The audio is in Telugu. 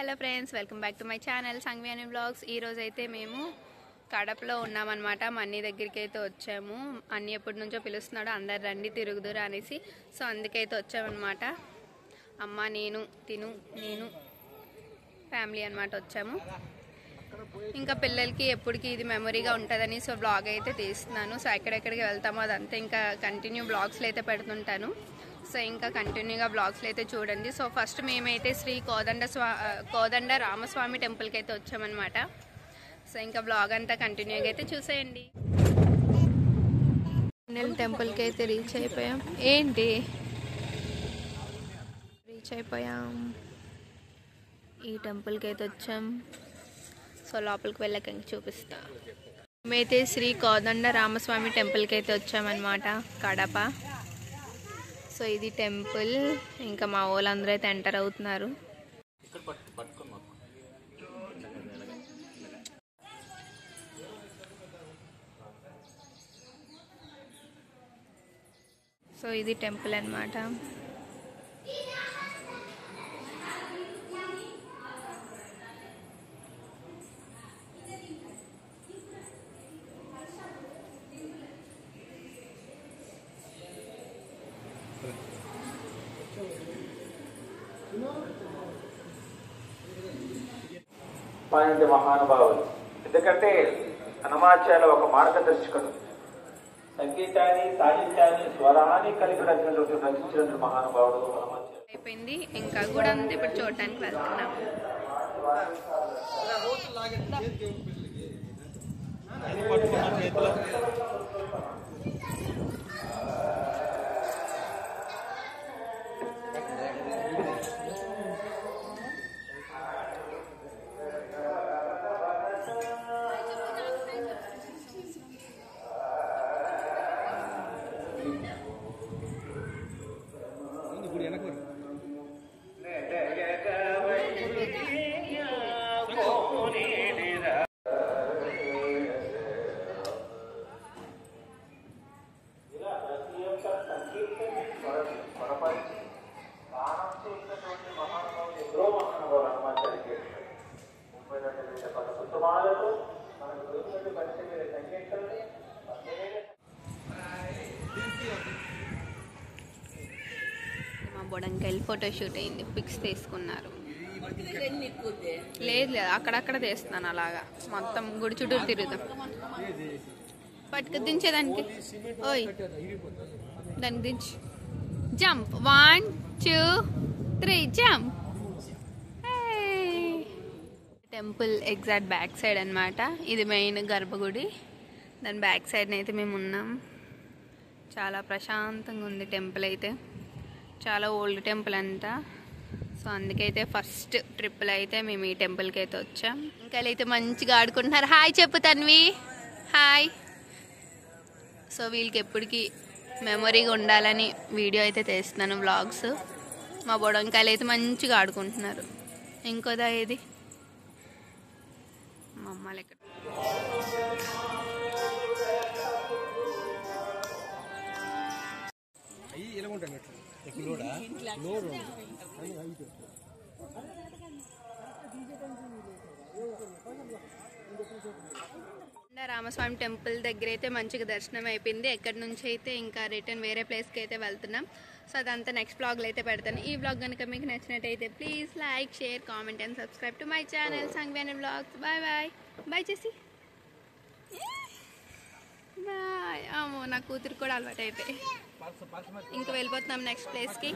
Hello friends, welcome back to my channel Sanghvi vlogs. ఈరోజు అయితే మేము కడపలో ఉన్నామన్నమాట. మా అన్ని దగ్గరికి అయితే వచ్చాము. అన్ని ఎప్పటి నుంచో పిలుస్తున్నాడు, అందరు రండి తిరుగుదురు అనేసి. సో అందుకైతే వచ్చామన్నమాట. అమ్మ, నేను ఫ్యామిలీ అనమాట వచ్చాము. ఇంకా పిల్లలకి ఎప్పటికీ ఇది మెమరీగా ఉంటుందని సో బ్లాగ్ అయితే తీస్తున్నాను. సో ఎక్కడెక్కడికి వెళ్తామో అదంతా ఇంకా కంటిన్యూ బ్లాగ్స్లో అయితే పెడుతుంటాను. సో ఇంకా కంటిన్యూగా బ్లాగ్స్లో అయితే చూడండి. సో ఫస్ట్ మేమైతే శ్రీ కోదండ రామస్వామి టెంపుల్కి అయితే వచ్చామన్నమాట. సో ఇంకా బ్లాగ్ అంతా కంటిన్యూగా అయితే చూసేయండి. టెంపుల్కి అయితే రీచ్ అయిపోయాం. ఈ టెంపుల్కి అయితే వచ్చాం. సో లోపలికి వెళ్ళాక ఇంక చూపిస్తా. మేమైతే శ్రీ కోదండ రామస్వామి టెంపుల్కి అయితే వచ్చామన్నమాట, కడప. సో ఇది టెంపుల్. ఇంకా మా వాళ్ళందరూ అయితే ఎంటర్ అవుతున్నారు. సో ఇది టెంపుల్ అన్నమాట. పాయింట్ మహానుభావులు. ఎందుకంటే హనుమాచార్య ఒక మార్గదర్శకుడు. సంగీతాన్ని, సాహిత్యాన్ని, స్వరాన్ని కలిపి రచించిన మహానుభావుడు హనుమాచార్య. అయిపోయింది. ఇంకా కూడా ఉంది, ఇప్పుడు చూడటానికి వెళ్తున్నాం. మా బొడంకాయలు ఫోటోషూట్ అయింది, పిక్స్ తీసుకున్నారు. లేదు అక్కడక్కడ తీస్తున్నాను. అలాగా మొత్తం గుడి చుట్టూరు తిరుగుతాం. పట్టుకు దించేదానికి. ఓయ్ దానికి దించి jump. 1 2 3 jump. Temple exact back side అన్నమాట. ఇది మెయిన్ గర్భగుడి. దాని బ్యాక్ సైడ్ అయితే మేము ఉన్నాం. చాలా ప్రశాంతంగా ఉంది టెంపుల్ అయితే. చాలా ఓల్డ్ టెంపుల్ అంతా. సో అందుకైతే ఫస్ట్ ట్రిప్లో అయితే మేము ఈ టెంపుల్కి అయితే వచ్చాం. ఇంకా అయితే మంచిగా ఆడుకుంటున్నారు. హాయ్ చెప్పు తన్వి, హాయ్. సో వీళ్ళకి ఎప్పటికీ మెమొరీగా ఉండాలని వీడియో అయితే తీస్తున్నాను, వ్లాగ్స్. మా బొడంకాయలు అయితే మంచిగా ఆడుకుంటున్నారు. ఇంకోదా ఏది మా అమ్మ లెక్క. రామస్వామి టెంపుల్ దగ్గర అయితే మంచిగా దర్శనం అయిపోయింది. ఎక్కడి నుంచి అయితే ఇంకా రిటర్న్ వేరే ప్లేస్కి అయితే వెళ్తున్నాం. సో అదంతా నెక్స్ట్ బ్లాగ్లో అయితే పెడతాను. ఈ బ్లాగ్ కనుక మీకు నచ్చినట్టయితే please like, share, comment and subscribe to my channel Sanghvi vlogs. Bye bye. Bye చేసి బాయ్. అమ్మో, నా కూతురు కూడా అలవాటు అయిపోయి. ఇంకా వెళ్ళిపోతున్నాం నెక్స్ట్ ప్లేస్కి.